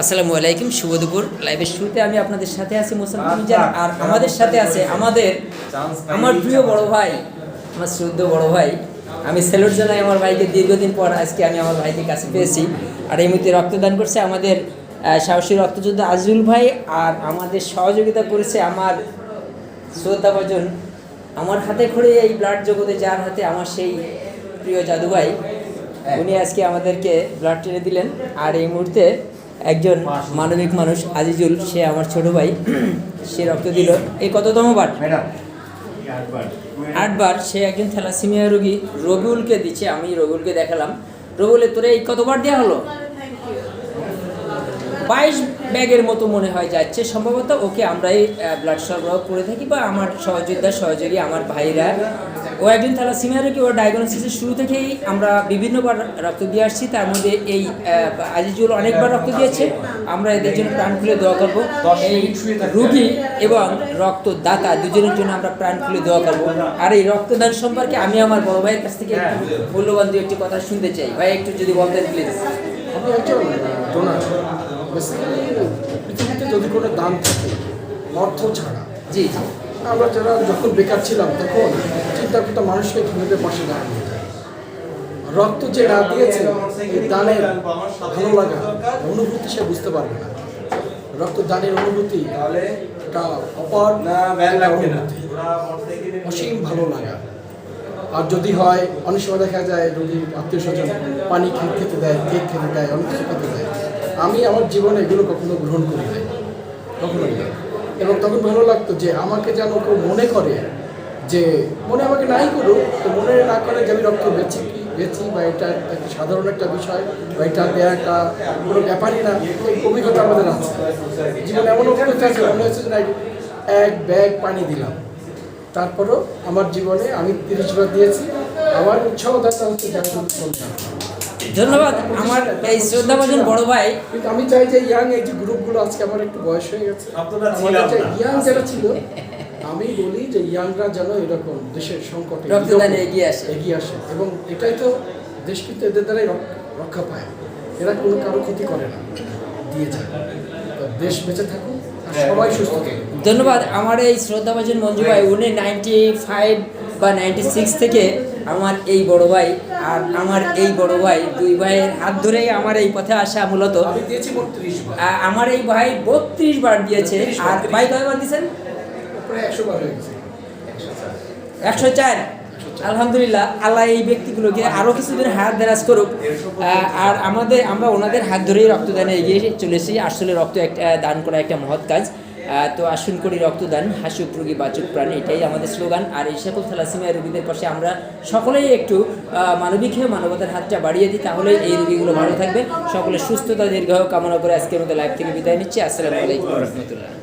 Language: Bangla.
আসসালামু আলাইকুম, শুভ দুপুর। লাইভের শুরুতে আমি আপনাদের সাথে আছি মোসাম্মদ মিজান, আর আমাদের সাথে আছে আমার প্রিয় বড় ভাই, আমার শ্রদ্ধেয় বড় ভাই। আমি স্যালুট জানাই আমার ভাইকে, দীর্ঘদিন পর আজকে আমি আমার ভাইকে কাছে পেয়েছি। আর এই মুহূর্তে রক্তদান করছে আমাদের সাহসী রক্তযোদ্ধা আজিজুল ভাই, আর আমাদের সহযোগিতা করেছে আমার শ্রদ্ধাভাজন, আমার হাতে খড়ে এই ব্লাড জগতে যার হাতে আমার সেই প্রিয় জাদু ভাই, উনি আজকে আমাদেরকে ব্লাড টেনে দিলেন। আর এই মুহূর্তে একজন মানবিক মানুষ আজিজুল, সে আমার ছোট ভাই, সে রক্ত দিল এই কততম বার? 8বার। সে একজন থ্যালাসেমিয়া রোগী রবিউলকে দিচ্ছে। আমি রবিউলকে দেখালাম, রবিউলের তোরে এই কতবার দেওয়া হলো? 22 ব্যাগের মতো মনে হয় যাচ্ছে সম্ভবত। ওকে আমরাই ব্লাড সরবরাহ করে থাকি, বা আমার সহযোগী আমার ভাইরা। ও একজন থ্যালাসেমিয়া রোগী, ওর ডায়াগনোসিসের শুরু থেকেই আমরা বিভিন্নবার রক্ত দিয়ে আসছি। তার মধ্যে এই আজিজুল অনেকবার রক্ত দিয়েছে। আমরা এদের জন্য প্রাণ খুলে দোয়া করবো। এই রোগী এবং রক্তদাতা দুজনের জন্য আমরা প্রাণ খুলে দোয়া করবো। আর এই রক্তদান সম্পর্কে আমি আমার বড় ভাইয়ের কাছ থেকে মূল্যবান দু একটি কথা শুনতে চাই। ভাই একটু যদি বলতেন প্লিজ। আমি একজন ডোনার। পৃথিবীতে যদি কোনো দান থাকে অর্থ ছাড়া, জি, আমরা যারা যখন বেকার ছিলাম তখন চিন্তা করতাম মানুষকে কীভাবে পাশে দাঁড়ানো যায়। রক্ত যে না দিয়েছে এই দানের ভালো লাগা অনুভূতি সে বুঝতে পারবে না। রক্ত দানের অনুভূতি এটা অপার অনুভূতি, অসীম ভালো লাগা। আর যদি হয় অনেক সময় দেখা যায় রোগীর আত্মীয় স্বজন পানি খেতে দেয়, কেক খেতে দেয়, অনেক কিছু খেতে দেয়। আমি আমার জীবনে এগুলো কখনো গ্রহণ করি নাই, কখনোই না। এবং তখন ভালো লাগতো যে আমাকে যেন কেউ মনে করে, যে মনে আমাকে নাই করুক, তো মনে না করে যে আমি রক্ত বেছি বা এটা একটা সাধারণ একটা বিষয়, বা এটা দেওয়া একটা কোনো ব্যাপারই না। এই অভিজ্ঞতা আমাদের আছে জীবনে। এমন অভিজ্ঞতা আছে, মনে হচ্ছে যে এক ব্যাগ পানি দিলাম, তারপরও আমার জীবনে আমি 30 বার দিয়েছি। আমার উৎসাহদাতা হচ্ছে ধন্যবাদ আমার এই শ্রদ্ধাভাজন বড় ভাই। কিন্তু আমি চাই যে ইয়াং এই যে গ্রুপগুলো, আজকে আমার একটু বয়স হয়ে গেছে, ইয়াং যারা ছিল, আমি বলি যে ইয়াংরা যেন এরকম দেশের সংকটে রক্তদানে এগিয়ে আসে। এবং এটাই তো দেশ কিন্তু এদের দ্বারাই রক্ষা পায়। এরা কোনো কারো ক্ষতি করে না, দিয়ে যায়। তো দেশ বেঁচে থাকুক আর সবাই সুস্থ থাকুক। ধন্যবাদ আমার এই শ্রদ্ধাভাজন মঞ্জু ভাই। উনি 95 বা 96 থেকে আমার এই বড় ভাই আর আমার এই বড় ভাই, দুই ভাইয়ের হাত ধরেই আমার এই পথে আসা। মূলত আমি দিয়েছি 32 বার। আমার এই ভাই 32 বার দিয়েছে। আর ভাই কয়বার দিয়েছেন? প্রায় 100 বার হয়ে গেছে। 104। আলহামদুলিল্লাহ, আল্লাহ এই ব্যক্তিগুলোকে আরও কিছুদিন হাত দেরাজ করুক। আর আমরা ওনাদের হাত ধরেই রক্তদানে এগিয়ে চলেছি। আসলে রক্ত একটা দান করা একটা মহৎ কাজ। তো আসুন করি রক্তদান, হাসুক রোগী বাঁচুক প্রাণ, এটাই আমাদের স্লোগান। আর এই সকল থ্যালাসেমিয়া রোগীদের পাশে আমরা সকলেই একটু মানবিক হয়ে মানবতার হাতটা বাড়িয়ে দিই, তাহলে এই রোগীগুলো ভালো থাকবে। সকলের সুস্থতা দীর্ঘ কামনা করে আজকের মতো লাইভ থেকে বিদায় নিচ্ছি। আসসালামু আলাইকুম রহমতুল্লাহ।